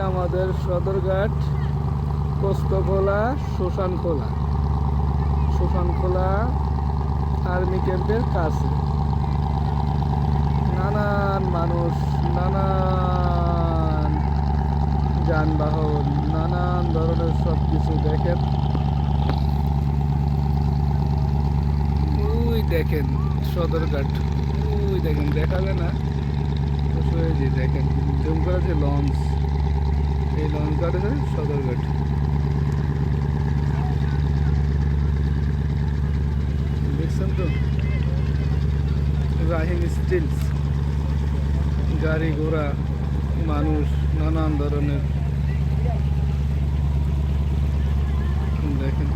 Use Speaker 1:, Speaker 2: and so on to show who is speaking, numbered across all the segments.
Speaker 1: আমাদের সদরঘাট পোস্তখোলা শ্মশানখোলা আর্মি ক্যাম্পের কাছে। নানান মানুষ, নানান যানবাহন, নানান ধরনের সব কিছু দেখেন। ওই দেখেন সদরঘাট, ওই দেখেন, দেখা যায় না যে দেখেন জুম করা যে লঞ্চ, এই লঞ্চ ঘাট আছে সদরঘাট। দেখছেন তো রাহিম স্টিলস, গাড়ি ঘোড়া, মানুষ, নানান ধরনের দেখেন।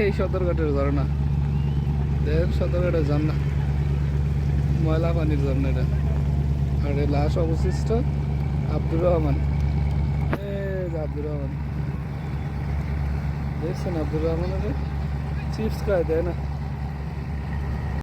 Speaker 1: এই সদরঘাটের ঝর্ণা, দেখেন সদরঘাটের ঝর্ণা, ময়লা পানির ঝর্ণা এটা। আর এই লাশ অবশিষ্ট আব্দুর রহমান, আব্দুর রহমান দেখছেন, আব্দুর রহমানের চিপস খায় দেয় না।